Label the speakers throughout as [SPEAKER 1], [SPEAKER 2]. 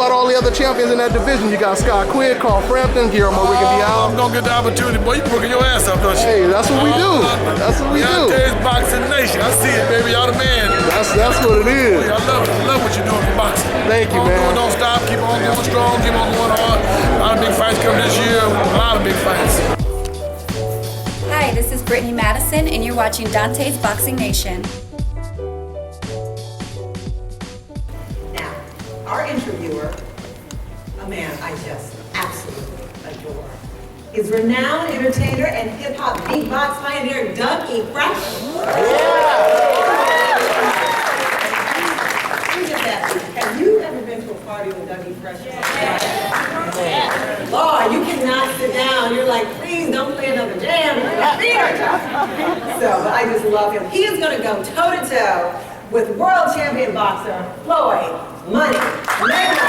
[SPEAKER 1] about all the other champions in that division? You got Scott Quigg, Carl Frampton, Guillermo Rigondeaux.
[SPEAKER 2] I'm gonna get the opportunity, boy. You working your ass off, don't you?
[SPEAKER 1] Hey, that's what we do. That's what we do.
[SPEAKER 2] Dante's Boxing Nation. I see it, baby. Y'all the man.
[SPEAKER 1] That's what it is.
[SPEAKER 2] I love it. I love what you're doing for boxing.
[SPEAKER 1] Thank you,
[SPEAKER 2] man.
[SPEAKER 1] man.
[SPEAKER 2] Don't stop. Keep on going strong. Keep on going hard. A lot of big fights coming this year. A lot of big fights.
[SPEAKER 3] Hi, this is Brittany Madison, and you're watching Dante's Boxing Nation.
[SPEAKER 4] Now, our interviewer, a man I just absolutely adore, is renowned entertainer and hip-hop beatbox pioneer Doug E. Fresh. Have you ever been to a party with Doug E. Fresh? Lord, you cannot sit down. You're like, please don't play another jam. So, but I just love him. He is going to go toe-to-toe with world champion boxer Floyd Money Mayweather.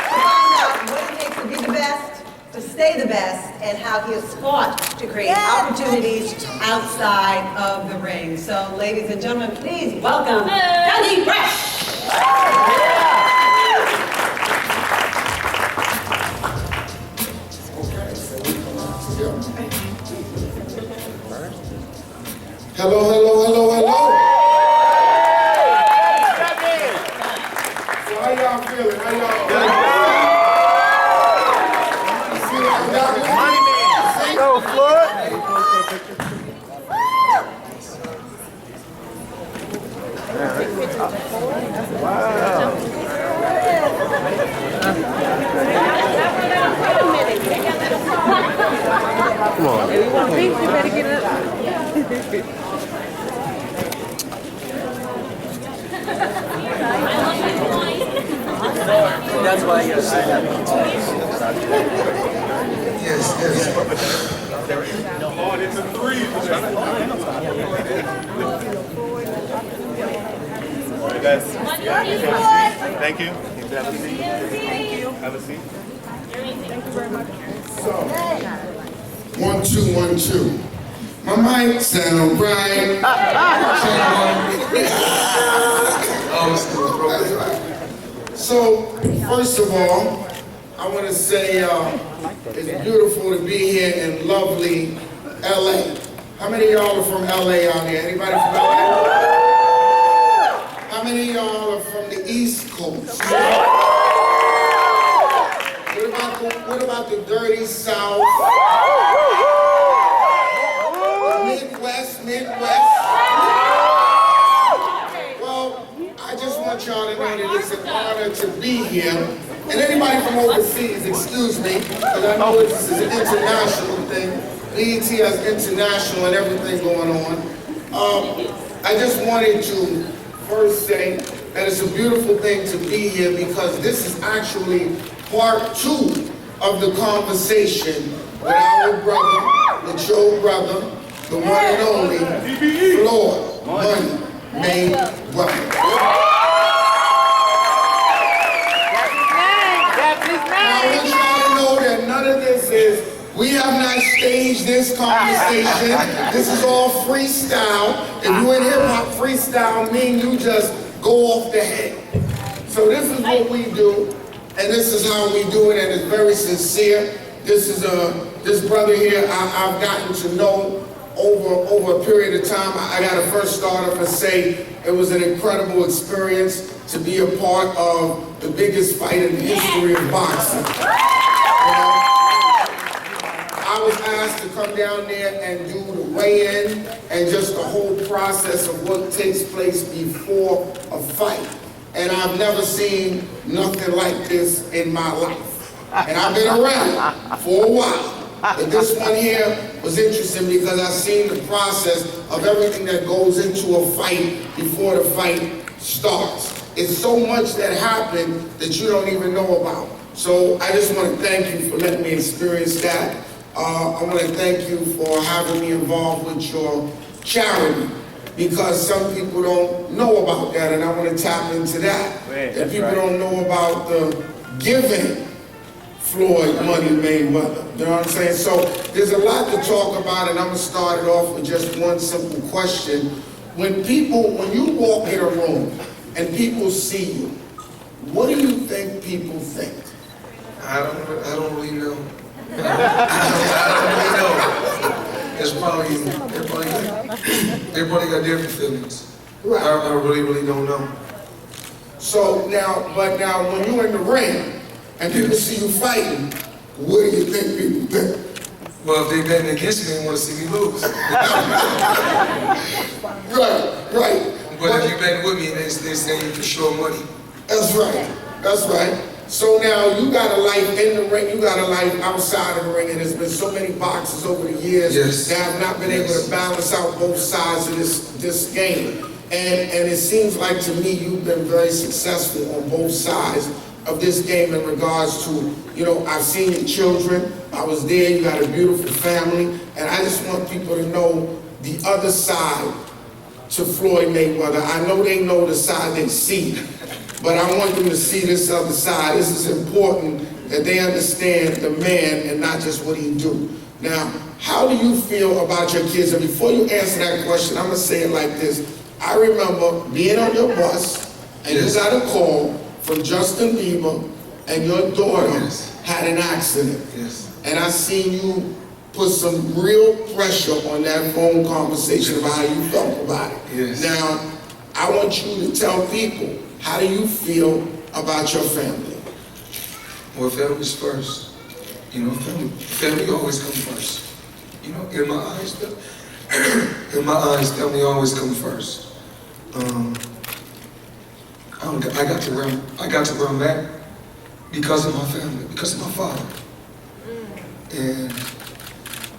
[SPEAKER 4] To find out what it takes to be the best, to stay the best, and how he has fought to create opportunities outside of the ring. So, ladies and gentlemen, please welcome Doug E. Fresh.
[SPEAKER 5] Hello, hello, hello, hello. So how y'all feeling? How y'all feeling? See what I got with me?
[SPEAKER 1] Yo, Floyd. Wow. Come on.
[SPEAKER 6] If you want to beat, you better get up.
[SPEAKER 7] That's why you're saying that.
[SPEAKER 5] Yes, yes.
[SPEAKER 2] Lord, it's a three.
[SPEAKER 8] Thank you. Have a seat. Thank you. Have a seat.
[SPEAKER 6] Thank you very much.
[SPEAKER 5] So, 1, 2, 1, 2. My mic sound right. So, first of all, I want to say it's beautiful to be here in lovely LA. How many of y'all are from LA out here? Anybody from LA? How many of y'all are from the East Coast? What about the dirty South? Midwest? Well, I just want y'all to know that it's an honor to be here. And anybody from overseas, excuse me, because I know this is an international thing. BET has international and everything going on. I just wanted to first say that it's a beautiful thing to be here because this is actually part 2 of the conversation with our brother, with your brother, the one and only Floyd Money Mayweather. Now I want y'all to know that none of this is, we have not staged this conversation. This is all freestyle. If you in hip hop, freestyle mean you just go off the head. So this is what we do, and this is how we do it, and it's very sincere. This is this brother here I've gotten to know over a period of time. I got to first start off and say it was an incredible experience to be a part of the biggest fight in the history of boxing. I was asked to come down there and do the weigh-in and just the whole process of what takes place before a fight. And I've never seen nothing like this in my life. And I've been around for a while. But this one here was interesting because I've seen the process of everything that goes into a fight before the fight starts. It's so much that happened that you don't even know about. So I just want to thank you for letting me experience that. I want to thank you for having me involved with your charity, because some people don't know about that, and I want to tap into that. That people don't know about the giving Floyd Money Mayweather. You know what I'm saying? So there's a lot to talk about, and I'm going to start it off with just one simple question. When you walk in a room and people see you, what do you think people think?
[SPEAKER 2] I don't really know. I don't really know. It's probably, everybody got different feelings.
[SPEAKER 5] Right.
[SPEAKER 2] I really don't know.
[SPEAKER 5] So now, but now when you're in the ring and people see you fighting, what do you think people think?
[SPEAKER 2] Well, if they betting against me, they want to see me lose.
[SPEAKER 5] Right.
[SPEAKER 2] But if you betting with me, they say you for sure money.
[SPEAKER 5] That's right. So now you got a life in the ring, you got a life outside of the ring, and there's been so many boxers over the years that have not been able to balance out both sides of this game. And it seems like to me you've been very successful on both sides of this game in regards to, you know, I've seen your children, I was there, you got a beautiful family, and I just want people to know the other side to Floyd Mayweather. I know they know the side they see, but I want them to see this other side. This is important that they understand the man and not just what he do. Now, how do you feel about your kids? And before you answer that question, I'm gonna say it like this. I remember being on your bus and you got a call from Justin Bieber and your daughter had an accident. And I seen you put some real pressure on that phone conversation about how you felt about it. Now, I want you to tell people, how do you feel about your family?
[SPEAKER 2] Well, family's first. You know, family always comes first. You know, in my eyes, family always comes first. I got to where I'm at because of my family, because of my father. And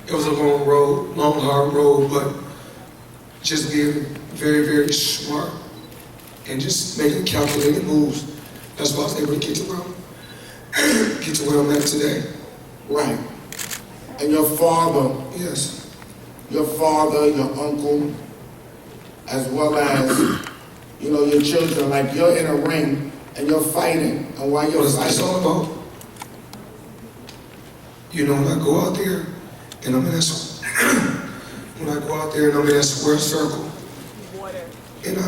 [SPEAKER 2] it was a long road, long, hard road, but just being very, very smart and just making calculated moves. That's why I was able to get to where I'm at today.
[SPEAKER 5] Right. And your father, your father, your uncle, as well as, you know, your children, like you're in a ring and you're fighting, and while you're fighting.
[SPEAKER 2] It's all about, you know, when I go out there and I'm in that, square circle, and I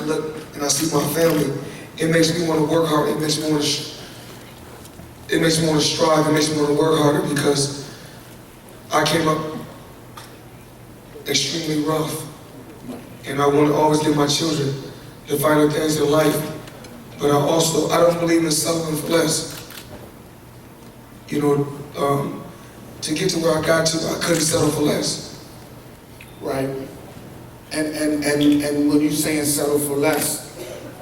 [SPEAKER 2] look and I see my family, it makes me want to work hard. It makes me want to strive. It makes me want to work harder because I came up extremely rough. And I want to always give my children the finer things in life. But I don't believe in settling for less. You know, to get to where I got to, I couldn't settle for less.
[SPEAKER 5] Right. And when you're saying settle for less,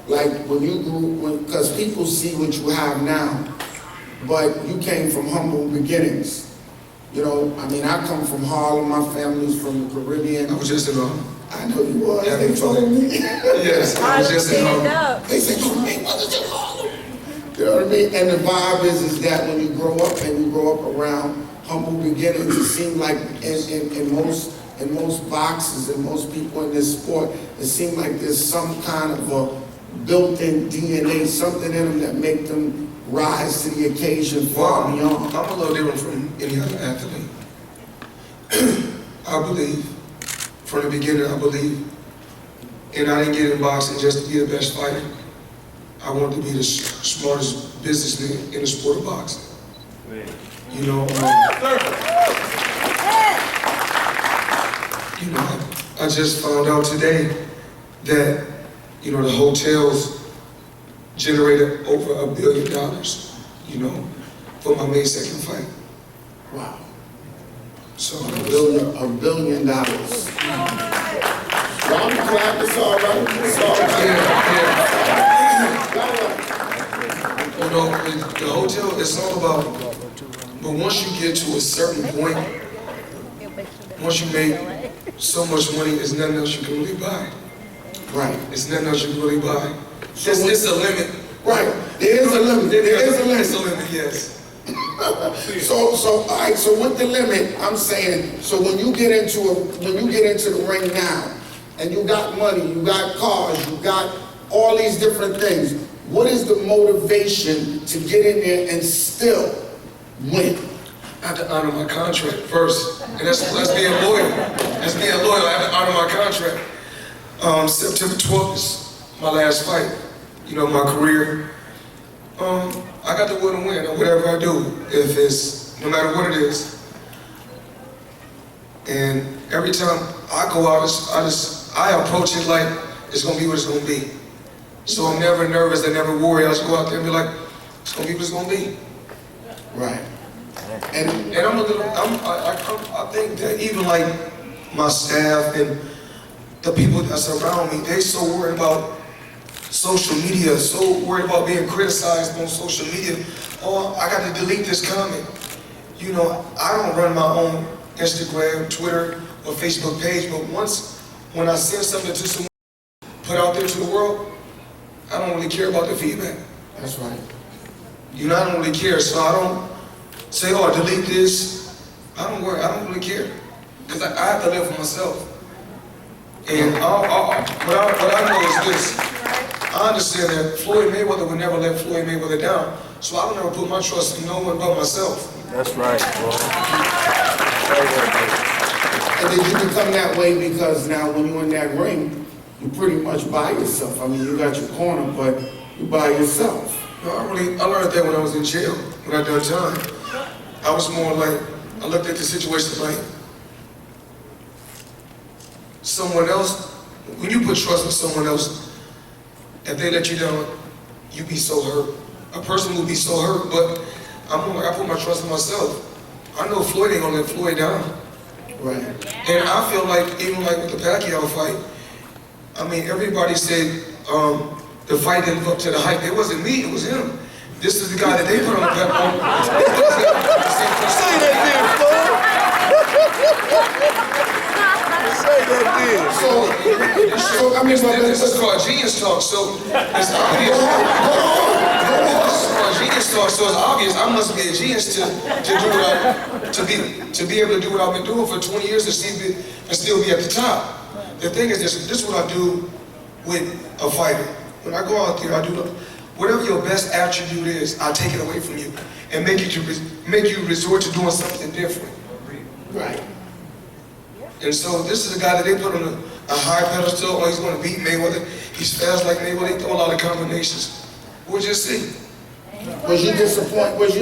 [SPEAKER 5] like when you grew, because people see what you have now, but you came from humble beginnings. You know, I mean, I come from Harlem, my family's from the Caribbean.
[SPEAKER 2] I was just in Harlem.
[SPEAKER 5] I know you was, they told me.
[SPEAKER 2] Yes, I was just in Harlem.
[SPEAKER 5] They said, oh, Mayweather's in Harlem. You know what I mean? And the vibe is that when you grow up and you grow up around humble beginnings, it seems like in most boxers and most people in this sport, it seems like there's some kind of a built-in DNA, something in them that make them rise to the occasion far beyond.
[SPEAKER 2] I'm a little different from any other athlete. I believe, from the beginning, I believe, and I didn't get in boxing just to be the best fighter. I wanted to be the smartest businessman in the sport of boxing. You know, I just found out today that, you know, the hotels generated over $1 billion, you know, for my May 2nd fight.
[SPEAKER 5] Wow.
[SPEAKER 2] So
[SPEAKER 5] $1 billion. Y'all be clap, it's all right. It's all right.
[SPEAKER 2] You know, the hotel, it's all about, but once you get to a certain point, once you make so much money, there's nothing else you can really buy.
[SPEAKER 5] Right.
[SPEAKER 2] There's nothing else you can really buy. It's a limit.
[SPEAKER 5] Right. There is a limit. There is a limit.
[SPEAKER 2] It's a limit, yes.
[SPEAKER 5] So all right, so with the limit, I'm saying, so when you get into the ring now, and you got money, you got cars, you got all these different things, what is the motivation to get in there and still win?
[SPEAKER 2] I have to honor my contract first, and that's being loyal. That's being loyal. I have to honor my contract. September 12th my last fight, you know, my career, I got the will to win or whatever I do, if it's, no matter what it is. And every time I go out, I approach it like it's gonna be what it's gonna be. So I'm never nervous, I never worry. I just go out there and be like, it's gonna be what it's gonna be.
[SPEAKER 5] Right.
[SPEAKER 2] And I think that even like my staff and the people that surround me, they so worried about social media, so worried about being criticized on social media. Oh, I got to delete this comment. You know, I don't run my own Instagram, Twitter, or Facebook page, but when I send something to someone, put out there to the world, I don't really care about the feedback.
[SPEAKER 5] That's right.
[SPEAKER 2] You know, I don't really care, so I don't say, oh, delete this. I don't worry, I don't really care. Because I have to live for myself. And what I know is this. I understand that Floyd Mayweather would never let Floyd Mayweather down. So I don't ever put my trust in no one but myself.
[SPEAKER 1] That's right, bro.
[SPEAKER 5] And did you become that way because now when you're in that ring, you pretty much by yourself? I mean, you got your corner, but you by yourself.
[SPEAKER 2] No, I learned that when I was in jail, when I done time. I was more like, I looked at the situation like, someone else, when you put trust in someone else, if they let you down, you be so hurt. A person will be so hurt, but I put my trust in myself. I know Floyd ain't gonna let Floyd down.
[SPEAKER 5] Right.
[SPEAKER 2] And I feel like, even like with the Pacquiao fight, I mean, everybody said the fight didn't live up to the hype. It wasn't me, it was him. This is the guy that they put on the platform.
[SPEAKER 1] Say that then, Floyd. Say that then.
[SPEAKER 5] So I mean,
[SPEAKER 2] This is called genius talk, so it's obvious. This is called genius talk, so it's obvious I must be a genius to be able to do what I've been doing for 20 years and still be at the top. The thing is, this is what I do with a fighter. When I go out there, I do whatever your best attribute is, I take it away from you and make you resort to doing something different.
[SPEAKER 5] right.
[SPEAKER 2] And so this is a guy that they put on a high pedestal. Oh, he's going to beat Mayweather. He's fast like Mayweather. They throw a lot of combinations. We'll just see.
[SPEAKER 5] Was you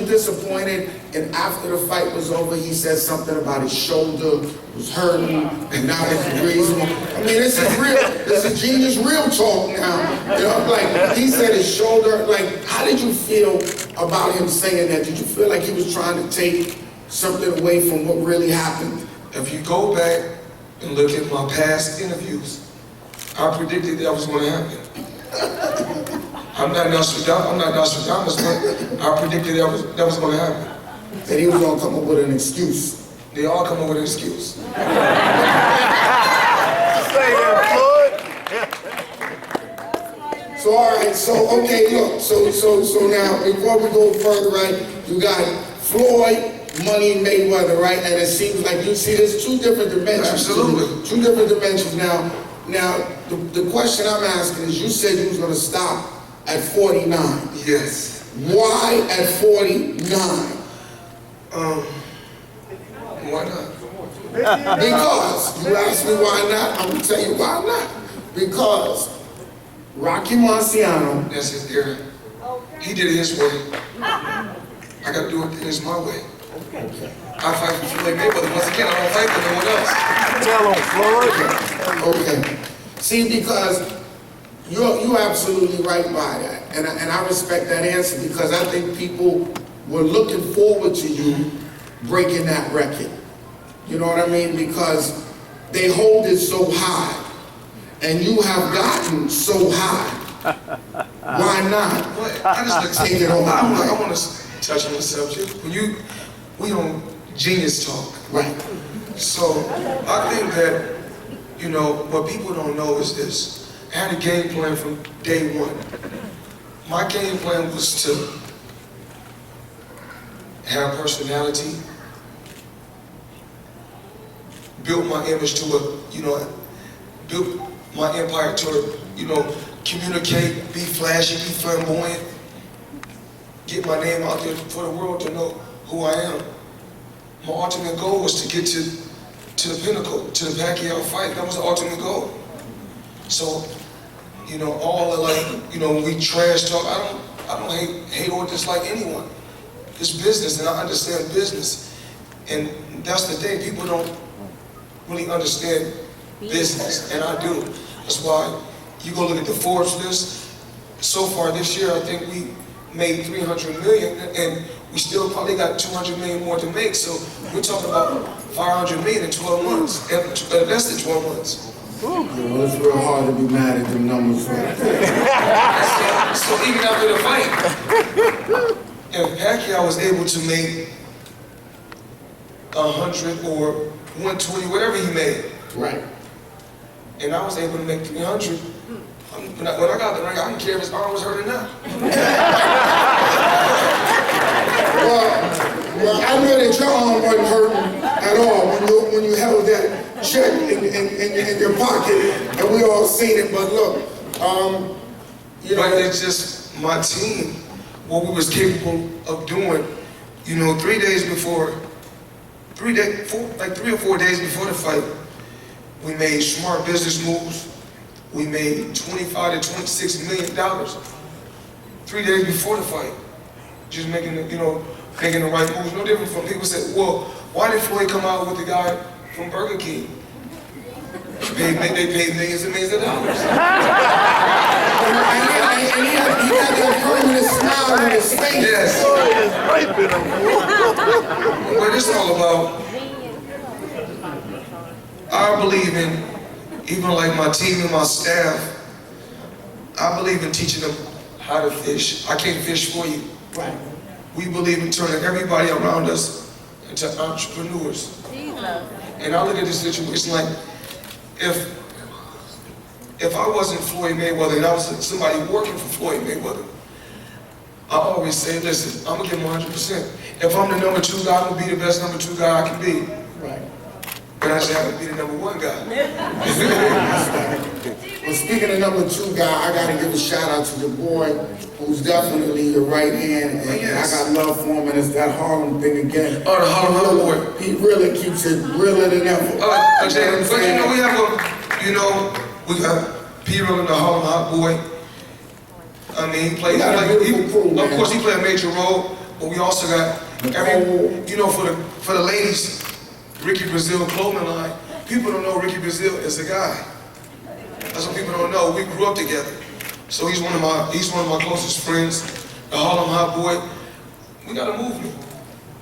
[SPEAKER 5] disappointed? And after the fight was over, he said something about his shoulder was hurting, and now it's reasonable. I mean, this is real. This is genius real talk now. You know, like he said his shoulder. Like, how did you feel about him saying that? Did you feel like he was trying to take something away from what really happened?
[SPEAKER 2] If you go back and look at my past interviews, I predicted that was going to happen. I'm not Nostradamus, but I predicted that was going to happen.
[SPEAKER 5] That he was going to come up with an excuse.
[SPEAKER 2] They all come up with an excuse.
[SPEAKER 1] Say that, Floyd.
[SPEAKER 5] So all right, so okay, look, so now before we go further, right? You got Floyd, Money, Mayweather, right? And it seems like you see there's two different dimensions.
[SPEAKER 2] Absolutely.
[SPEAKER 5] Two different dimensions now. Now the question I'm asking is, you said you was going to stop at 49.
[SPEAKER 2] Yes.
[SPEAKER 5] Why at 49?
[SPEAKER 2] Why not?
[SPEAKER 5] Because, you asked me why not, I'm going to tell you why not. Because Rocky Marciano,
[SPEAKER 2] That's his era. He did it his way. I got to do it my way. I fight for Floyd Mayweather. Once again, I don't fight for no one else.
[SPEAKER 1] Tell him, Floyd.
[SPEAKER 5] okay. See, because you're absolutely right by that. And I respect that answer, because I think people were looking forward to you breaking that record. You know what I mean? Because they hold it so high. And you have gotten so high. Why not?
[SPEAKER 2] But I just like
[SPEAKER 5] Take it over.
[SPEAKER 2] I want to touch on the subject. We on genius talk.
[SPEAKER 5] Right.
[SPEAKER 2] So I think that, you know, what people don't know is this. I had a game plan from day one. My game plan was to have personality, build my image to build my empire to, communicate, be flashy, be flamboyant, get my name out there for the world to know who I am. My ultimate goal was to get to the pinnacle, to the Pacquiao fight. That was the ultimate goal. So You know, all the like, you know, when we trash talk, I don't hate or dislike anyone. It's business, and I understand business. And that's the thing, people don't really understand business, and I do. That's why you go look at the Forbes list. So far this year, I think we made 300 million, and we still probably got 200 million more to make. So we're talking about 500 million in 12 months, less than 12 months.
[SPEAKER 5] Well, it's real hard to be mad at them numbers right there.
[SPEAKER 2] So even after the fight, if Pacquiao was able to make 100 or 120, whatever he made,
[SPEAKER 5] Right.
[SPEAKER 2] and I was able to make 300, when I got the ring, I didn't care if his arm was hurting now.
[SPEAKER 5] Well, I know that your arm wasn't hurting at all when you held that check in your pocket, and we all seen it. But look, you know,
[SPEAKER 2] But it's just my team, what we was capable of doing. You know, 3 days before, 3 or 4 days before the fight, we made smart business moves. We made $25 to $26 million. 3 days before the fight, just making the, making the right moves. No different from people said, well, why did Floyd come out with the guy from Burger King? They paid millions and millions of dollars.
[SPEAKER 5] and he had that permanent smile on his face.
[SPEAKER 2] Yes. What it's all about, I believe in, even like my team and my staff, I believe in teaching them how to fish. I can't fish for you.
[SPEAKER 5] Right.
[SPEAKER 2] We believe in turning everybody around us into entrepreneurs. And I look at this situation like, if I wasn't Floyd Mayweather and I was somebody working for Floyd Mayweather, I always say, listen, I'm gonna give him 100%. If I'm the number 2 guy, I'm gonna be the best number 2 guy I can be.
[SPEAKER 5] Right.
[SPEAKER 2] But I just happen to be the number 1 guy.
[SPEAKER 5] Well, speaking of number 2 guy, I gotta give a shout out to your boy, who's definitely your right hand, and
[SPEAKER 2] Yes.
[SPEAKER 5] I got love for him, and it's that Harlem thing again.
[SPEAKER 2] Oh, the Harlem boy.
[SPEAKER 5] He really keeps it realer than ever.
[SPEAKER 2] But you know, we have we got P-Roll in the Harlem Hot Boy. I mean, he played, of course he played a major role, but we also got for the ladies, Ricky Brazil clothing line. People don't know Ricky Brazil is a guy. That's what people don't know. We grew up together. So he's one of my closest friends, the Harlem Hot Boy. We got a movement.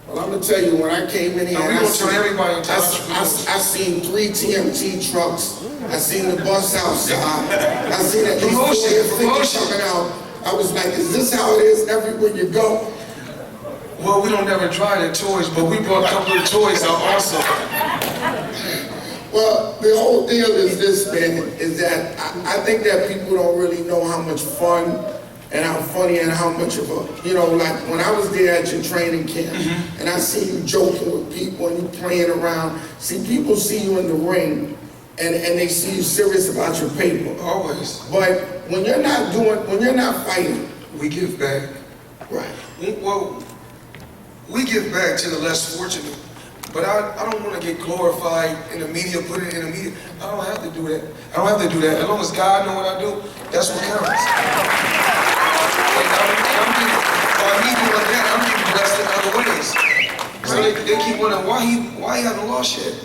[SPEAKER 5] Well, I'm gonna tell you, when I came in here,
[SPEAKER 2] And we gonna turn everybody into
[SPEAKER 5] I
[SPEAKER 2] entrepreneurs.
[SPEAKER 5] seen 3 TMT trucks. I seen the bus outside. I seen at least 40
[SPEAKER 2] Promotion.
[SPEAKER 5] coming out. I was like, is this how it is everywhere you go?
[SPEAKER 2] Well, we don't never try the toys, but we brought a couple of toys out also.
[SPEAKER 5] Well, the whole deal is this, man, is that I think that people don't really know how much fun and how funny and how much of a, like when I was there at your training camp, and I see you joking with people and you playing around, see, people see you in the ring and they see you serious about your paper.
[SPEAKER 2] Always.
[SPEAKER 5] But when you're not fighting,
[SPEAKER 2] We give back.
[SPEAKER 5] right,
[SPEAKER 2] Well, we give back to the less fortunate. But I don't want to get glorified in the media, put it in the media. I don't have to do that. I don't have to do that. As long as God knows what I do, that's what counts. By me doing that, I'm getting blessed in other ways. So they keep wondering why he hasn't lost yet.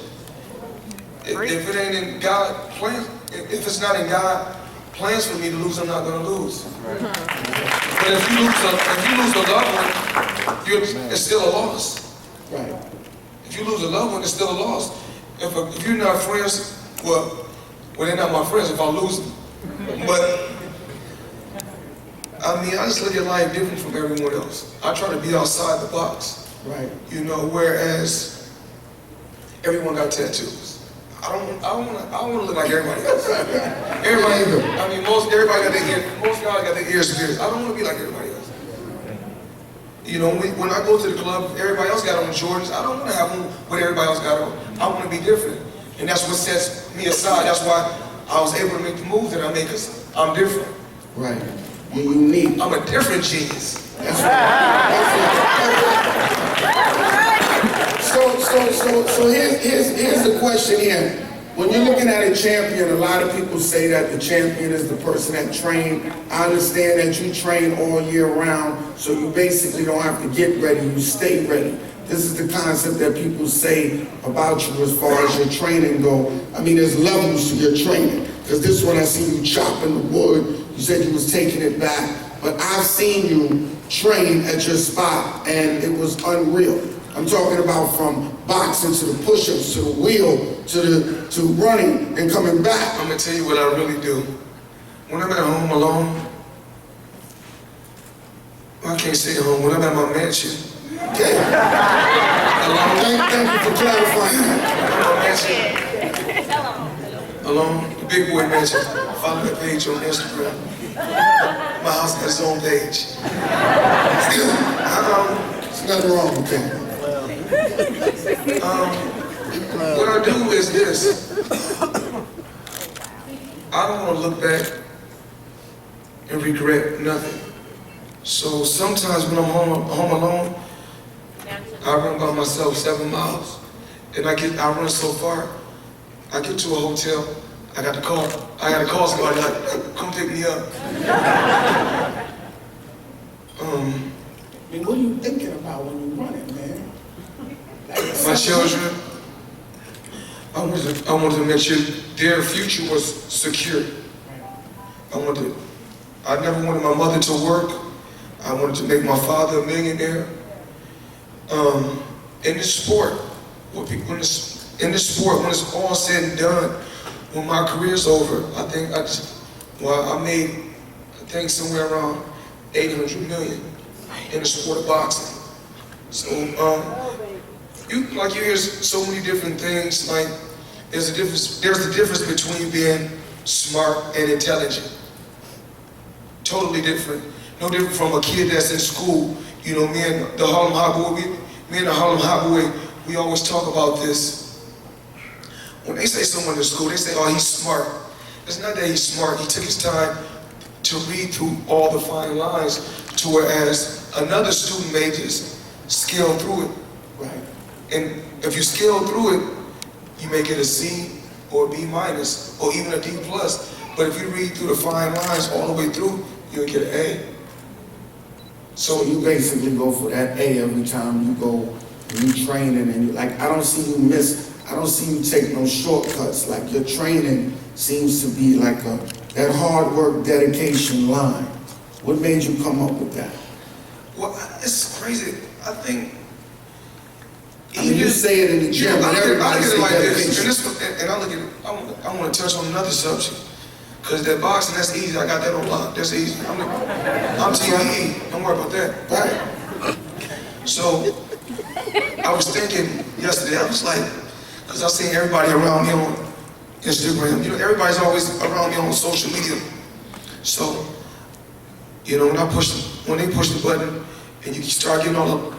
[SPEAKER 2] If it ain't in God plans, if it's not in God plans for me to lose, I'm not going to lose. But if you lose a loved one, it's still a loss.
[SPEAKER 5] right.
[SPEAKER 2] If you lose a loved one, it's still a loss. If you're not friends, well, they're not my friends if I lose them. But I mean, I just look at life different from everyone else. I try to be outside the box.
[SPEAKER 5] Right.
[SPEAKER 2] Whereas everyone got tattoos. I don't want to look like everybody else. Everybody, I mean, most guys got their ears pierced. I don't want to be like everybody else. When I go to the club, everybody else got on Jordans. I don't want to have them what everybody else got on. I want to be different. And that's what sets me aside. That's why I was able to make the moves that I make, because I'm different.
[SPEAKER 5] Right. You're unique.
[SPEAKER 2] I'm a different genius.
[SPEAKER 5] That's right. So here's the question here. When you're looking at a champion, a lot of people say that the champion is the person that trained. I understand that you train all year round, so you basically don't have to get ready, you stay ready. This is the concept that people say about you as far as your training go. I mean, there's levels to your training, because this one I see you chopping the wood, you said you was taking it back, but I've seen you train at your spot, and it was unreal. I'm talking about from boxing to the push-ups, to the wheel, to running and coming back.
[SPEAKER 2] I'm gonna tell you what I really do. When I'm at home alone, I can't stay home. When I'm at my mansion,
[SPEAKER 5] Okay. Thank you for clarifying that.
[SPEAKER 2] alone, the big boy mansion. Follow that page on Instagram. My house has its own page.
[SPEAKER 5] There's nothing wrong with that.
[SPEAKER 2] What I do is this. I don't want to look back and regret nothing. So sometimes when I'm home alone, I run by myself 7 miles. And I run so far, I get to a hotel, I got to call somebody like, come pick me up.
[SPEAKER 5] I mean, what are you thinking about when you're running, man?
[SPEAKER 2] My children, I wanted to make sure their future was secure. I never wanted my mother to work. I wanted to make my father a millionaire. In this sport, when it's all said and done, when my career's over, I made somewhere around 800 million in the sport of boxing. So, you hear so many different things. Like, there's a difference between being smart and intelligent. Totally different. No different from a kid that's in school. You know, me and the Harlem Hot Boy, we always talk about this. When they say someone in school, they say, oh, he's smart. It's not that he's smart. He took his time to read through all the fine lines, to whereas another student may just scale through it. Right. And if you scale through it, you may get a C or a B minus or even a D plus. But if you read through the fine lines all the way through, you'll get an A.
[SPEAKER 5] So you basically go for that A every time you go, you training, and you like, I don't see you take no shortcuts. Like, your training seems to be like that hard work, dedication line. What made you come up with that?
[SPEAKER 2] Well, it's crazy. I think.
[SPEAKER 5] I mean, you say it in the gym, but everybody
[SPEAKER 2] say
[SPEAKER 5] like
[SPEAKER 2] dedication. And I look at it, I want to touch on another subject. Because that boxing, that's easy. I got that on lock. That's easy. I'm TVE. Don't worry about that. Right. So, I was thinking yesterday, I was like, because I seen everybody around me on Instagram. You know, everybody's always around me on social media. So, you know, when they push the button and you start getting all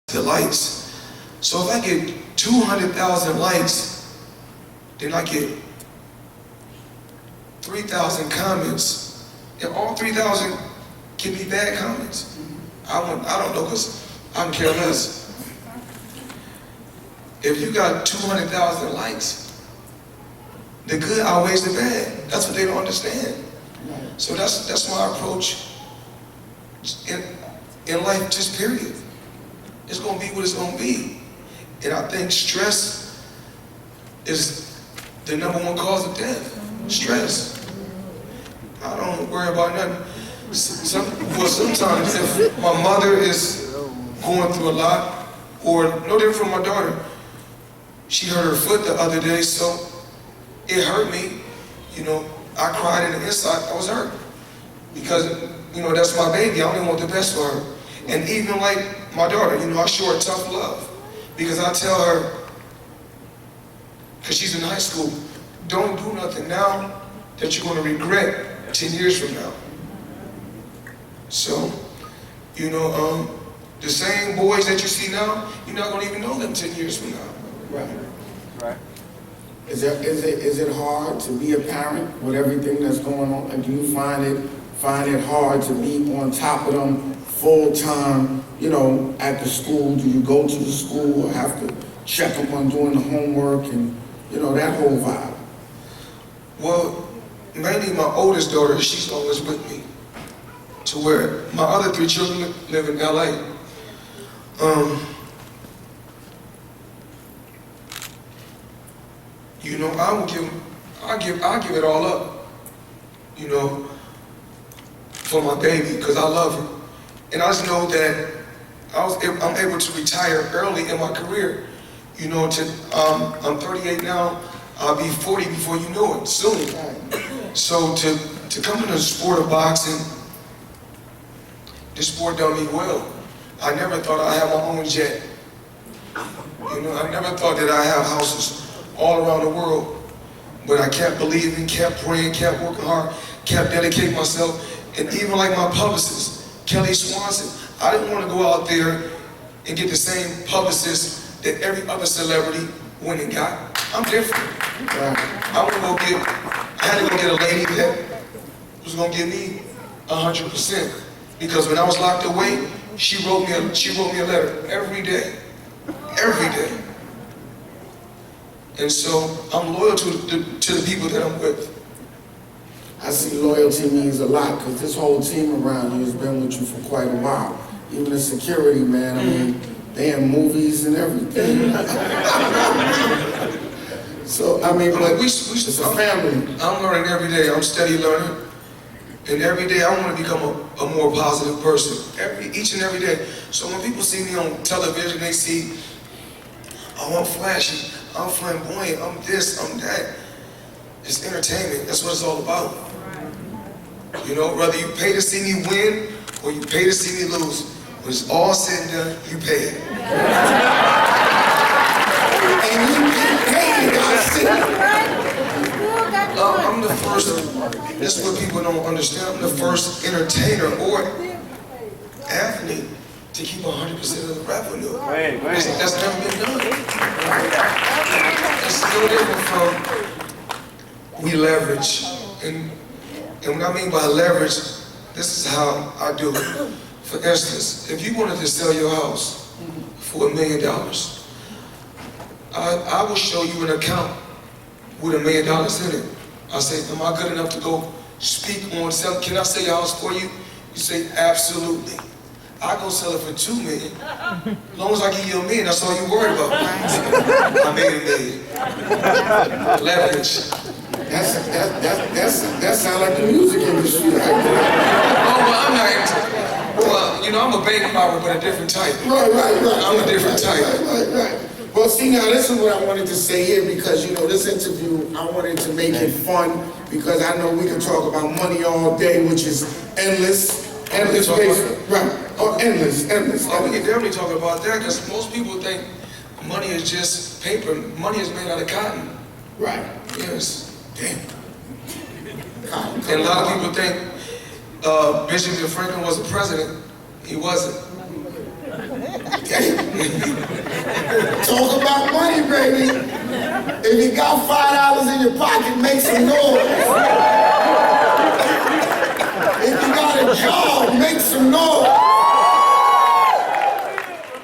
[SPEAKER 2] the likes. So if I get 200,000 likes, then I get 3,000 comments, and all 3,000 can be bad comments. I don't know, because I don't care less. If you got 200,000 likes, the good outweighs the bad. That's what they don't understand. So that's my approach in life, just period. It's gonna be what it's gonna be. And I think stress is the #1 cause of death. Stress. I don't worry about nothing. Sometimes if my mother is going through a lot, or no different from my daughter, she hurt her foot the other day, so it hurt me. You know, I cried in the inside. I was hurt because, you know, that's my baby. I only want the best for her. And even like my daughter, you know, I show her tough love because I tell her, because she's in high school, don't do nothing now that you're going to regret 10 years from now. So, you know, the same boys that you see now, you're not going to even know them 10 years from now.
[SPEAKER 5] Right. Is it hard to be a parent with everything that's going on? And do you find it hard to be on top of them full time, you know, at the school? Do you go to the school or have to check them on doing the homework? And, You know, that whole vibe.
[SPEAKER 2] Well, mainly my oldest daughter, she's always with me. To where my other 3 children live in LA. You know, I'll give it all up, you know, for my baby, because I love her. And I just know that I'm able to retire early in my career. You know, I'm 38 now, I'll be 40 before you know it, soon. So to come into the sport of boxing, this sport done me well. I never thought I'd have my own jet. You know, I never thought that I'd have houses all around the world. But I kept believing, kept praying, kept working hard, kept dedicating myself. And even like my publicist, Kelly Swanson, I didn't want to go out there and get the same publicist that every other celebrity went and got. I'm different. I had to go get a lady that was gonna give me 100%. Because when I was locked away, she wrote me a letter every day. Every day. And so I'm loyal to the people that I'm with.
[SPEAKER 5] I see loyalty means a lot, because this whole team around you has been with you for quite a while. Even the security, man, I mean, they in movies and everything. So, I mean, but it's a family.
[SPEAKER 2] I'm learning every day. I'm steady learning. And every day I want to become a more positive person. Each and every day. So when people see me on television, they see, oh, I'm flashy, I'm flamboyant, I'm this, I'm that. It's entertainment. That's what it's all about. You know, whether you pay to see me win or you pay to see me lose, when it's all said and done, you pay it.
[SPEAKER 5] And you get paid, I see.
[SPEAKER 2] I'm the first, this is what people don't understand, I'm the first entertainer or athlete to keep 100% of the revenue. That's never been done. It's no different from, we leverage. And what I mean by leverage, this is how I do it. For instance, if you wanted to sell your house for $1 million, I will show you an account with $1 million in it. I say, am I good enough to go speak on sell? Can I sell your house for you? You say, absolutely. I go sell it for $2 million. As long as I give you $1 million, that's all you worried about. I made $1 million. Leverage.
[SPEAKER 5] That sounds like the music industry, right?
[SPEAKER 2] Oh, well, I'm not. Well, you know, I'm a bank robber, but a different type.
[SPEAKER 5] Right.
[SPEAKER 2] I'm a different type.
[SPEAKER 5] Right. Well, see, now this is what I wanted to say here, because, you know, this interview, I wanted to make it fun, because I know we can talk about money all day, which is endless based, right? Oh, endless.
[SPEAKER 2] Oh, we can definitely talk about that, because most people think money is just paper. Money is made out of cotton.
[SPEAKER 5] Right.
[SPEAKER 2] Yes.
[SPEAKER 5] Damn.
[SPEAKER 2] And a lot of people think Benjamin Franklin was a president. He wasn't.
[SPEAKER 5] Talk about money, baby. If you got $5 in your pocket, make some noise. If you got a job, make some noise.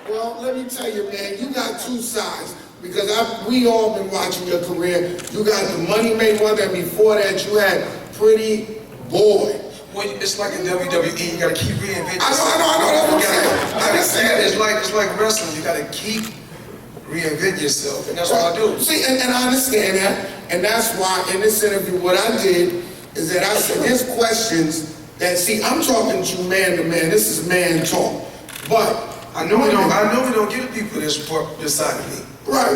[SPEAKER 5] Well, let me tell you, man, you got two sides. Because we all been watching your career. You got the Money Mayweather, and before that you had Pretty Boy.
[SPEAKER 2] Well, it's like in WWE, you gotta keep reinventing yourself.
[SPEAKER 5] I know, that's what I'm saying.
[SPEAKER 2] It's like wrestling, you gotta keep reinventing yourself, and that's what I do.
[SPEAKER 5] See, and I understand that, and that's why in this interview, what I did is that I said, there's questions that, see, I'm talking to you man to man, this is man talk, but
[SPEAKER 2] I know we don't get people this side of me.
[SPEAKER 5] Right,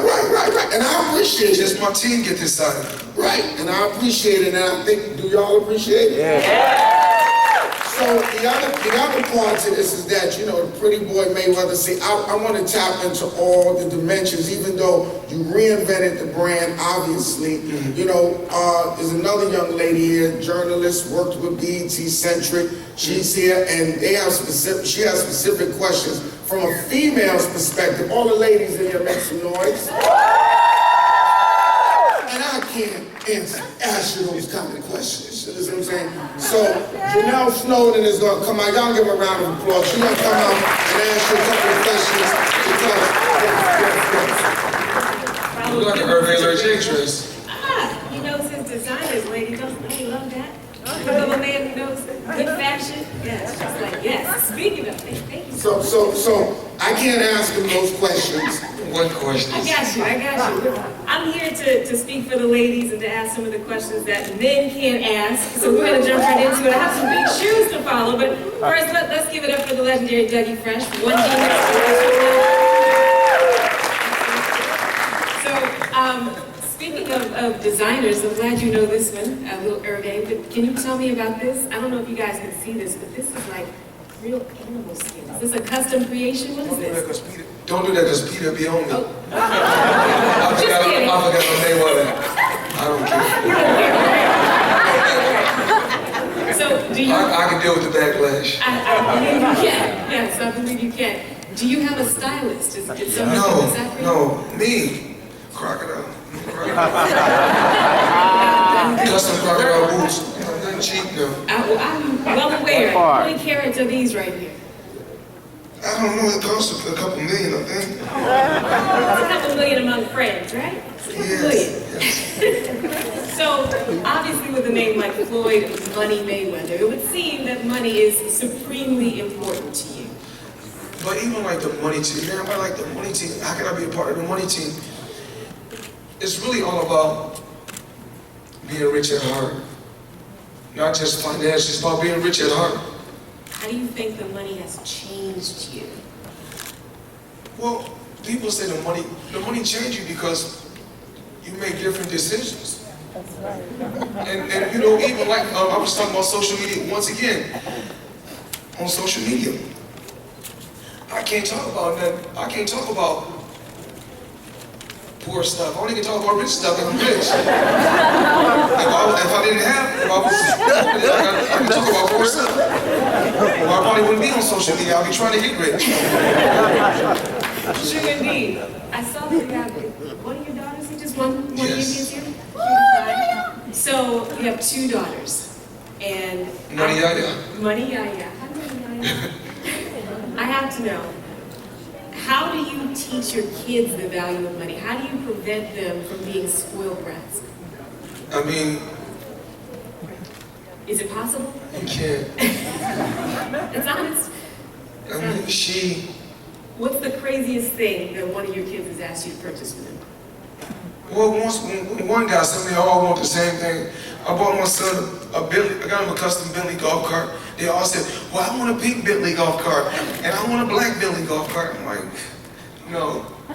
[SPEAKER 5] and I appreciate it.
[SPEAKER 2] Just my team get this side of me.
[SPEAKER 5] Right, and I appreciate it, and I think, do y'all appreciate it?
[SPEAKER 8] Yeah.
[SPEAKER 5] So the other part to this is that, you know, the Pretty Boy Mayweather, see, I want to tap into all the dimensions, even though you reinvented the brand, obviously. You know, there's another young lady here, journalist, worked with BET Centric. She's here, and she has specific questions from a female's perspective. All the ladies in here make some noise. And I can't ask you those kind of questions. You know what I'm saying? So Janelle Snowden is gonna come out. Y'all give her a round of applause. She's gonna come out and ask you a couple of questions because
[SPEAKER 2] Look like an Hervé Leger dress.
[SPEAKER 9] He knows his designers, lady. Don't you love that? You know a man who knows good fashion? Yes, just like, yes. Speaking of things, thank you.
[SPEAKER 5] So I can't ask him those questions.
[SPEAKER 2] What questions?
[SPEAKER 9] I got you. I'm here to speak for the ladies and to ask some of the questions that men can't ask. So we're going to jump right into it. I have some big shoes to follow, but first let's give it up for the legendary Dougie Fresh. One genius. So, speaking of designers, I'm glad you know this one, little Hervé, but can you tell me about this? I don't know if you guys can see this, but this is like real animal skin. Is this a custom creation? What is this?
[SPEAKER 2] Don't do that because Peter be on me.
[SPEAKER 9] Oh.
[SPEAKER 2] I forgot Mayweather. I don't care.
[SPEAKER 9] So, do you...
[SPEAKER 2] I can deal with the backlash.
[SPEAKER 9] I believe you can. Yes, I believe you can. Do you have a stylist? Is someone
[SPEAKER 2] No, me. Crocodile. Custom crocodile boots. Nothing cheap though.
[SPEAKER 9] I'm well aware. How many carats are these right here?
[SPEAKER 2] I don't know, it costs a couple million, I think.
[SPEAKER 9] It's a couple million among friends, right?
[SPEAKER 2] Yes.
[SPEAKER 9] So, obviously with a name like Floyd Mayweather, it would seem that money is supremely important to you.
[SPEAKER 2] But even like the money team, man, I like the money team. How can I be a part of the money team? It's really all about being rich at heart. Not just finance, it's about being rich at heart.
[SPEAKER 9] How do you think the money has changed you?
[SPEAKER 2] Well, people say the money changed you because you make different decisions. That's right. And you know, even like I was talking about social media once again. On social media, I can't talk about that. I can't talk about poor stuff. I only can talk about rich stuff and I'm rich. If I didn't have, I can talk about poor stuff. Or I probably wouldn't be on social media. I'll be trying to get rich.
[SPEAKER 9] True indeed. I saw that you have one of your daughters. You just one
[SPEAKER 2] Yes.
[SPEAKER 9] of you? So you have two daughters, and
[SPEAKER 2] Money yaya.
[SPEAKER 9] Money yaya. I have to know. How do you teach your kids the value of money? How do you prevent them from being spoiled brats?
[SPEAKER 2] I mean,
[SPEAKER 9] Is it possible?
[SPEAKER 2] you can't.
[SPEAKER 9] It's honest.
[SPEAKER 2] I mean,
[SPEAKER 9] What's the craziest thing that one of your kids has asked you to purchase for them?
[SPEAKER 2] Well, when one guy said they all want the same thing. I bought my son a Bentley. I got him a custom Bentley golf cart. They all said, "Well, I want a pink Bentley golf cart, and I want a black Bentley golf cart." I'm like, no.
[SPEAKER 9] So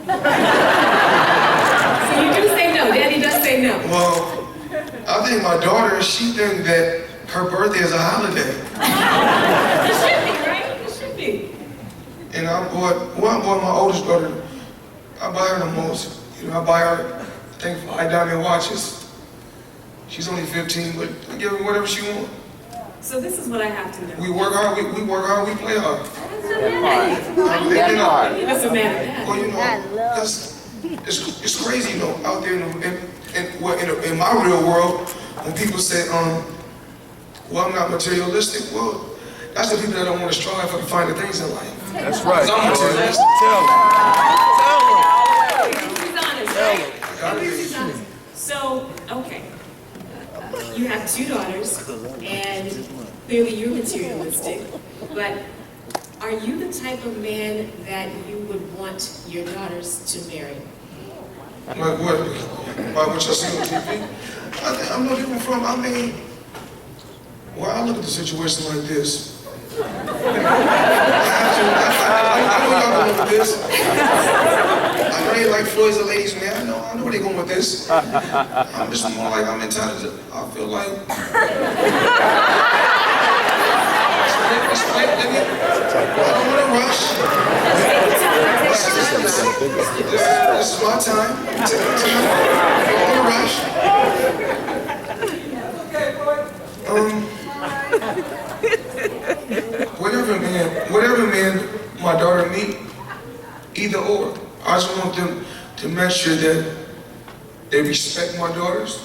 [SPEAKER 9] you do say no. Daddy does say no.
[SPEAKER 2] Well, I think my daughter, she thinks that her birthday is a holiday.
[SPEAKER 9] It should be, right? It should be.
[SPEAKER 2] And I bought my oldest daughter. I buy her the most. You know, I buy her, I think, 5 diamond watches. She's only 15, but I give her whatever she wants.
[SPEAKER 9] So this is what I have to know.
[SPEAKER 2] We work hard, we work hard, we play hard.
[SPEAKER 9] Give us a man of that.
[SPEAKER 2] Well, you know, it's crazy, you know, out there in my real world, when people say, well, I'm not materialistic, well, that's the people that don't want to strive for the finer things in life.
[SPEAKER 8] That's right.
[SPEAKER 2] 'Cause I'm materialistic.
[SPEAKER 9] He's honest. So, okay. You have two daughters, and clearly you're materialistic, but are you the type of man that you would want your daughters to marry?
[SPEAKER 2] Like what? Like what y'all see on TV? I'm no different from, I mean, well, I look at the situation like this. I know y'all going with this. I know they like Floyd's a ladies man. I know where they going with this. I'm just more like, I'm entitled. I feel like. I don't want to rush. This is my time. Take my time. I don't want to rush. Whatever man my daughter meet, either or. I just want them to make sure that they respect my daughters,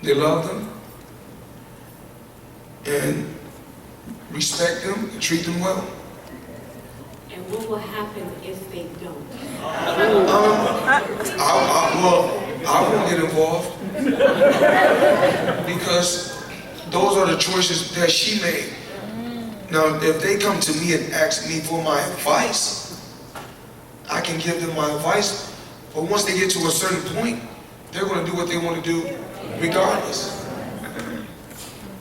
[SPEAKER 2] they love them, and respect them and treat them well.
[SPEAKER 9] And and what will happen if they don't?
[SPEAKER 2] I won't get involved because those are the choices that she made. Now, if they come to me and ask me for my advice, I can give them my advice, but once they get to a certain point, they're going to do what they want to do regardless.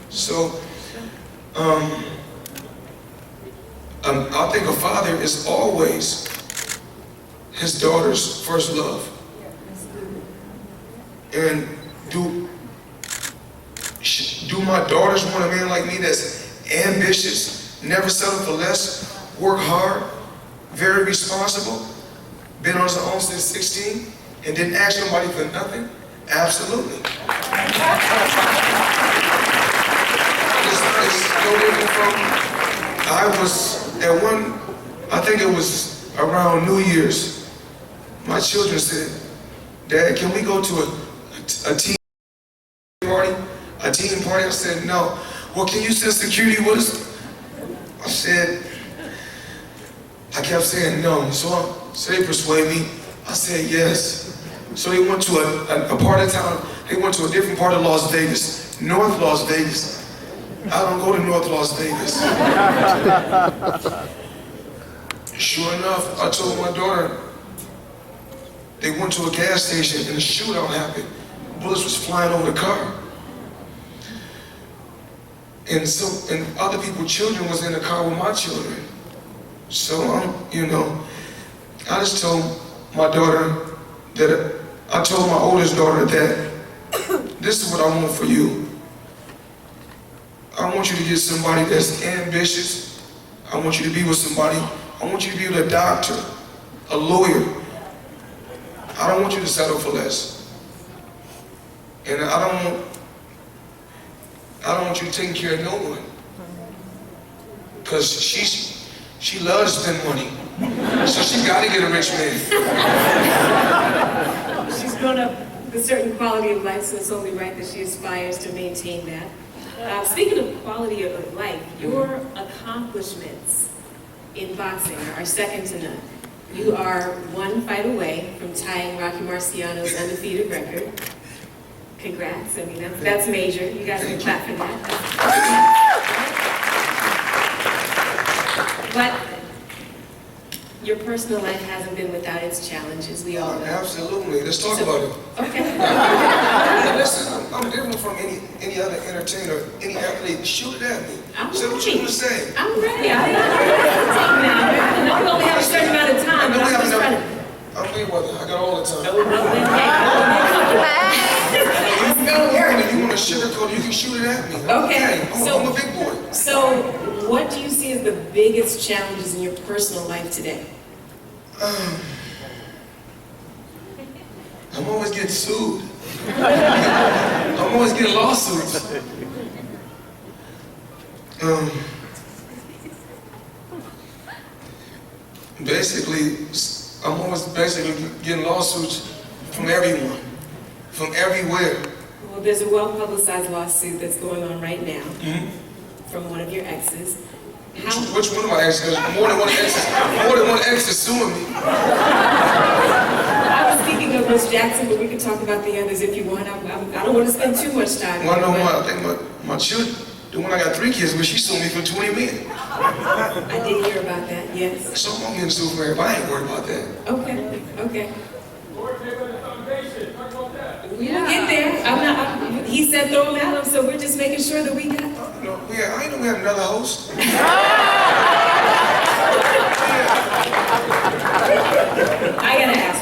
[SPEAKER 2] So, I think a father is always his daughter's first love. And do my daughters want a man like me that's ambitious, never settle for less, work hard, very responsible, been on his own since 16, and didn't ask nobody for nothing? Absolutely. It's no different from, I think it was around New Year's, my children said, Dad, can we go to a team party? A team party? I said, no. Well, can you send security with us? I kept saying no. So they persuaded me. I said yes. So they went to a part of town. They went to a different part of Las Vegas, North Las Vegas. I don't go to North Las Vegas. Sure enough, I told my daughter, they went to a gas station and a shootout happened. Bullets was flying over the car. And other people's children was in the car with my children. So, I just told my daughter that, I told my oldest daughter that this is what I want for you. I want you to get somebody that's ambitious. I want you to be with somebody. I want you to be with a doctor, a lawyer. I don't want you to settle for less. And I don't want you taking care of no one. Because she loves to spend money. So she got to get a rich man.
[SPEAKER 9] She's grown up with a certain quality of life, so it's only right that she aspires to maintain that. Speaking of quality of life, your accomplishments in boxing are second to none. You are one fight away from tying Rocky Marciano's undefeated record. Congrats, I mean, that's major. You guys can clap for that. But your personal life hasn't been without its challenges, we all know.
[SPEAKER 2] Absolutely, let's talk about it.
[SPEAKER 9] Okay.
[SPEAKER 2] Listen, I'm different from any other entertainer, any athlete. Shoot it at me. Say what you want to say.
[SPEAKER 9] I'm ready. I'm now. I know we only have a certain amount of time, but I'm just trying to...
[SPEAKER 2] I'm Mayweather. I got all the time. You want to sugarcoat it, you can shoot it at me.
[SPEAKER 9] Okay.
[SPEAKER 2] I'm a big boy.
[SPEAKER 9] So, what do you see as the biggest challenges in your personal life today?
[SPEAKER 2] I'm always getting sued. I'm always getting lawsuits. I'm always getting lawsuits from everyone, from everywhere.
[SPEAKER 9] Well, there's a well-publicized lawsuit that's going on right now from one of your exes.
[SPEAKER 2] Which one of my exes? More than one ex is suing me.
[SPEAKER 9] I was speaking of Miss Jackson, but we can talk about the others if you want. I don't want to spend too much time.
[SPEAKER 2] Well, no, I think my children, the one I got 3 kids with, she sued me for $20 million.
[SPEAKER 9] I did hear about that, yes.
[SPEAKER 2] So I'm getting sued for everybody. I ain't worried about that.
[SPEAKER 9] Okay. We will get there. He said throw him at him, so we're just making sure that we got...
[SPEAKER 2] I ain't know we had another host.
[SPEAKER 9] I gotta ask,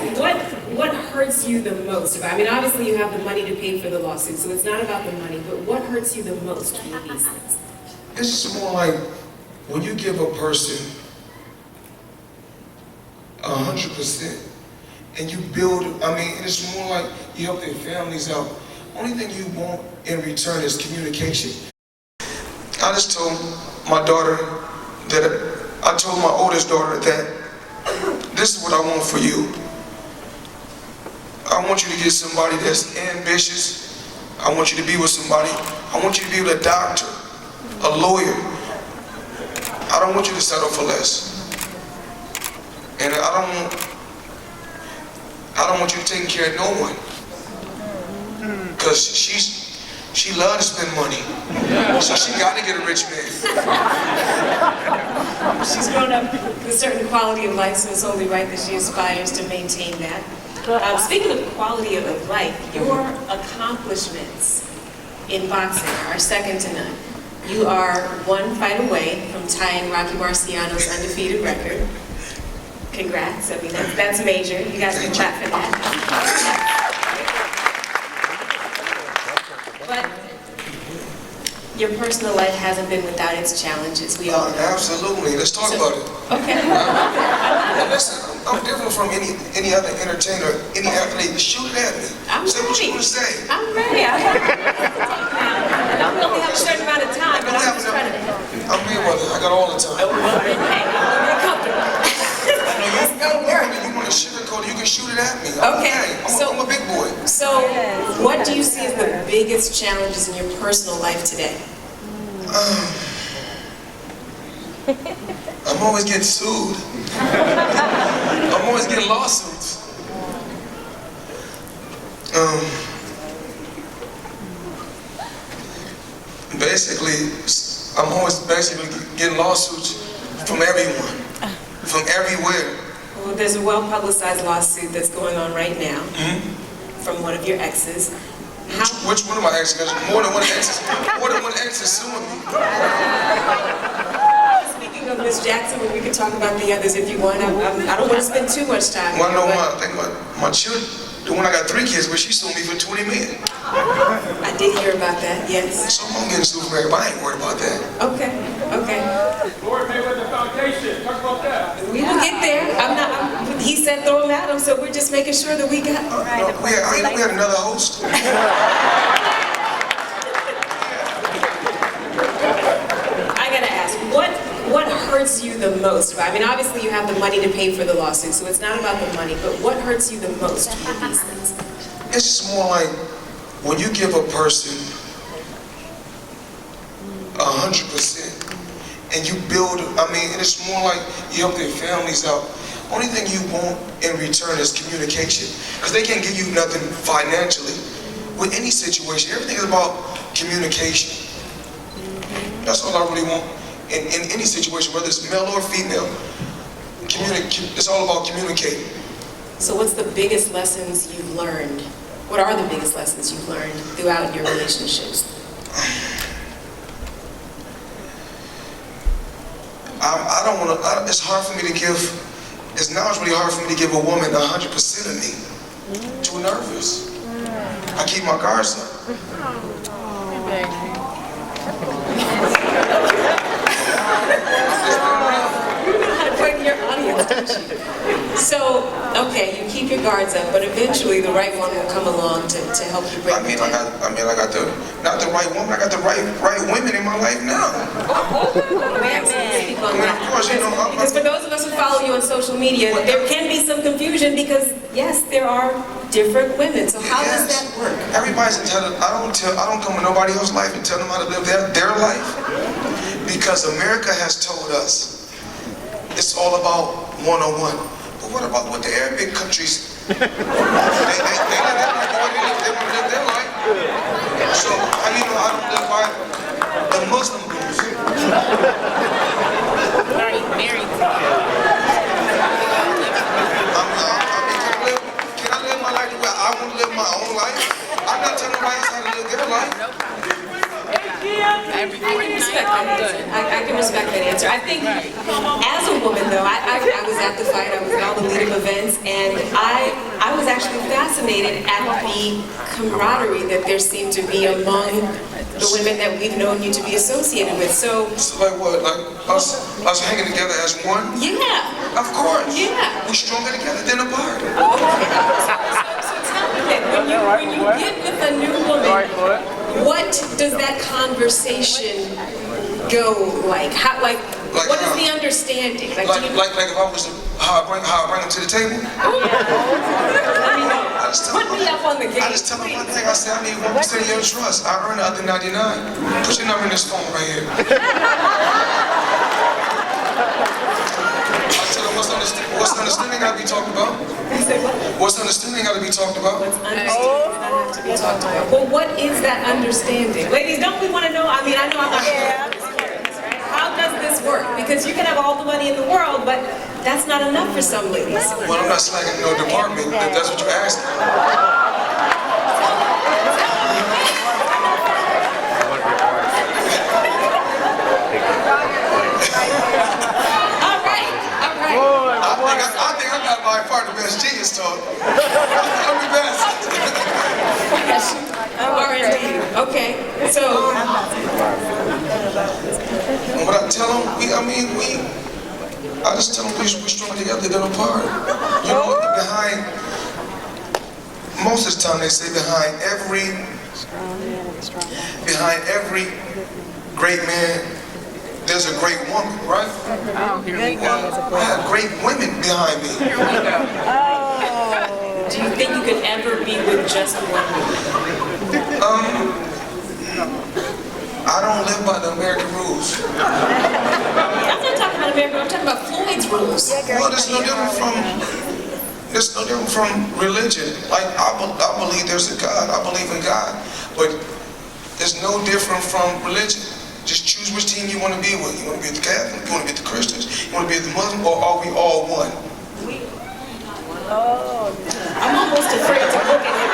[SPEAKER 9] what hurts you the most? I mean, obviously you have the money to pay for the lawsuit, so it's not about the money, but what hurts you the most from these things?
[SPEAKER 2] It's just more like when you give a person 100% and you build, it's more like you help their families out. Only thing you want in return is communication. I just told my daughter I told my oldest daughter that this is what I want for you. I want you to get somebody that's ambitious. I want you to be with somebody. I want you to be with a doctor, a lawyer. I don't want you to settle for less. And I don't want you taking care of no one. Because she loves to spend money. So she got to get a rich man.
[SPEAKER 9] She's grown up with a certain quality of life, so it's only right that she aspires to maintain that. Speaking of quality of life, your accomplishments in boxing are second to none. You are one fight away from tying Rocky Marciano's undefeated record. Congrats. I mean, that's major. You guys can clap for that. But your personal life hasn't been without its challenges. We all know.
[SPEAKER 2] Absolutely. Let's talk about it.
[SPEAKER 9] Okay.
[SPEAKER 2] And listen, I'm different from any other entertainer, any athlete. Shoot it at me. Say what you want to say.
[SPEAKER 9] I'm ready. And I only have a certain amount of time, but I'm just trying to.
[SPEAKER 2] I'm Mayweather. I got all the time.
[SPEAKER 9] Hey, you're comfortable.
[SPEAKER 2] You want to sugarcoat it, you can shoot it at me.
[SPEAKER 9] Okay.
[SPEAKER 2] I'm a big boy.
[SPEAKER 9] So, what do you see as the biggest challenges in your personal life today?
[SPEAKER 2] I'm always getting sued. I'm always getting lawsuits. Basically, I'm always getting lawsuits from everyone, from everywhere.
[SPEAKER 9] Well, there's a well-publicized lawsuit that's going on right now from one of your exes.
[SPEAKER 2] Which one of my exes? Because more than one ex is suing me.
[SPEAKER 9] Speaking of Miss Jackson, we can talk about the others if you want. I don't want to spend too much time.
[SPEAKER 2] Well, no, I think my children, the one I got 3 kids with, she sued me for $20 million.
[SPEAKER 9] I did hear about that, yes.
[SPEAKER 2] So I'm getting sued for everybody. I ain't worried about that.
[SPEAKER 9] Okay.
[SPEAKER 8] Floyd Mayweather Foundation, talk about that.
[SPEAKER 9] We will get there. He said throw him at him, so we're just making sure that we got.
[SPEAKER 2] We had another host.
[SPEAKER 9] I gotta ask, what hurts you the most? I mean, obviously you have the money to pay for the lawsuit, so it's not about the money, but what hurts you the most with these things?
[SPEAKER 2] It's just more like when you give a person 100% and you build, it's more like you help their families out. Only thing you want in return is communication. Because they can't give you nothing financially. With any situation, everything is about communication. That's all I really want in any situation, whether it's male or female. It's all about communicating.
[SPEAKER 9] So what's the biggest lessons you've learned? What are the biggest lessons you've learned throughout your relationships?
[SPEAKER 2] It's hard for me to give, now it's really hard for me to give a woman 100% of me. Too nervous. I keep my guards up.
[SPEAKER 9] Your audience, don't you? So, okay, you keep your guards up, but eventually the right one will come along to help you break it down.
[SPEAKER 2] I got not the right woman, I got the right women in my life now.
[SPEAKER 9] Speak on that.
[SPEAKER 2] Of course,
[SPEAKER 9] because for those of us who follow you on social media, there can be some confusion because, yes, there are different women. So how does that work?
[SPEAKER 2] Everybody's entitled. I don't come in nobody else's life and tell them how to live their life. Because America has told us it's all about one-on-one. But what about what the Arabic countries? they live their life. So how you know I don't live by the Muslim rules?
[SPEAKER 6] Are you married?
[SPEAKER 2] Can I live my life the way I want to live my own life? I'm not telling nobody else how to live their life.
[SPEAKER 9] I can respect that answer. I can respect that answer. I think as a woman though, I was at the fight, I was at all the lead-up events, and I was actually fascinated at the camaraderie that there seemed to be among the women that we've known you to be associated with. So
[SPEAKER 2] like what? Like us hanging together as one?
[SPEAKER 9] yeah.
[SPEAKER 2] Of course.
[SPEAKER 9] Yeah.
[SPEAKER 2] We're stronger together than apart.
[SPEAKER 9] Okay. So tell me that when you get with a new woman, what does that conversation go like? What is the understanding?
[SPEAKER 2] Like if I was how I bring them to the table?
[SPEAKER 9] Let me know. Put me up on the game.
[SPEAKER 2] I just tell them one thing. I say I need 1% of your trust. I earn the other 99. Put your number in this phone right here. I tell them what's on the gotta be talked about? What's understanding gotta be talked about?
[SPEAKER 9] Understanding does not have to be talked about. Well, what is that understanding? Ladies, don't we want to know? I mean, I know I'm not curious, right? How does this work? Because you can have all the money in the world, but that's not enough for some ladies.
[SPEAKER 2] Well, I'm not slacking no department, if that's what you asked. I think I got by far the best genius talk. I'm the best.
[SPEAKER 9] Yes, you are indeed. Okay, so
[SPEAKER 2] What I tell them, I just tell them we're stronger together than apart. You know, most of the time they say behind every great man, there's a great woman, right? I have great women behind me.
[SPEAKER 9] do you think you could ever be with just one woman?
[SPEAKER 2] I don't live by the American rules.
[SPEAKER 9] I'm not talking about America, I'm talking about Floyd's rules.
[SPEAKER 2] Well, there's no different from religion. Like, I believe there's a God. I believe in God. But it's no different from religion. Just choose which team you want to be with. You want to be with the Catholic, you want to be with the Christians, you want to be with the Muslim, or are we all one?
[SPEAKER 9] I'm almost afraid to look at him.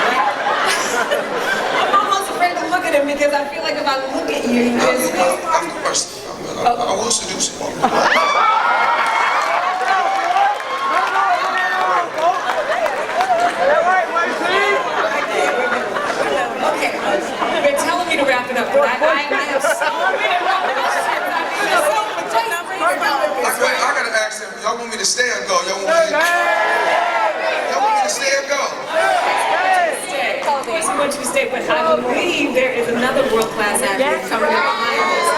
[SPEAKER 9] I'm almost afraid to look at him because I feel like if I look at you,
[SPEAKER 2] Of course, I will seduce him.
[SPEAKER 9] okay, you're telling me to wrap it up, but I have so many
[SPEAKER 2] I gotta ask them, y'all want me to stay or go? Y'all want me to stay or go?
[SPEAKER 9] Of course we want you to stay, but I believe there is another world-class athlete coming up behind us.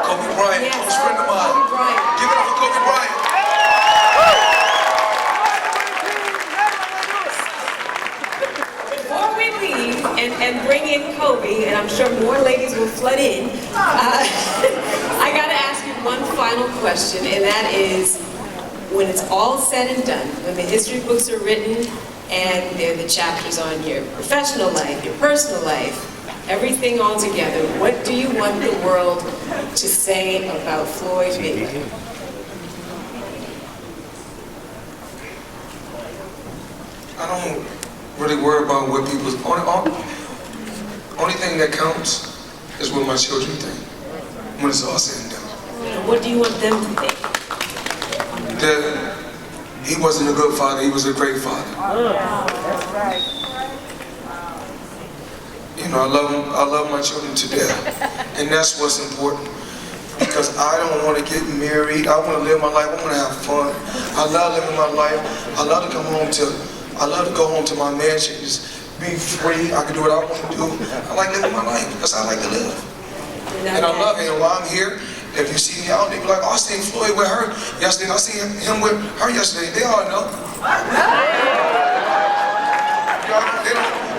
[SPEAKER 2] Kobe Bryant,
[SPEAKER 9] Yes,
[SPEAKER 2] close friend of mine.
[SPEAKER 9] Kobe Bryant.
[SPEAKER 2] Give it up for Kobe Bryant.
[SPEAKER 9] Before we leave and bring in Kobe, and I'm sure more ladies will flood in, I gotta ask you one final question, and that is, when it's all said and done, when the history books are written, and they're the chapters on your professional life, your personal life, everything all together, what do you want the world to say about Floyd Mayweather?
[SPEAKER 2] I don't really worry about what people's... Only thing that counts is what my children think when it's all said and done.
[SPEAKER 9] And what do you want them to think?
[SPEAKER 2] That he wasn't a good father, he was a great father.
[SPEAKER 6] That's right.
[SPEAKER 2] You know, I love my children to death. And that's what's important. Because I don't want to get married. I want to live my life. I want to have fun. I love living my life. I love to go home to my mansion, just be free. I can do what I want to do. I like living my life. That's how I like to live. And I love it. And while I'm here, if you see me out, they be like, oh, I seen Floyd with her yesterday. I seen him with her yesterday. They all know.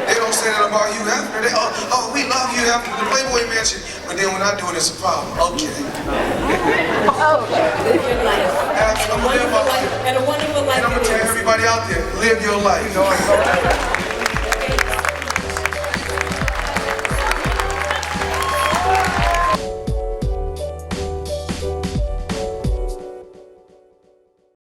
[SPEAKER 2] They don't say that about you after. They, oh, we love you after the Playboy Mansion. But then when I do it, it's a problem. Okay.
[SPEAKER 9] Live your life.
[SPEAKER 2] I'm gonna live my life.
[SPEAKER 9] And a wonderful life.
[SPEAKER 2] And I'm gonna tell everybody out there, live your life.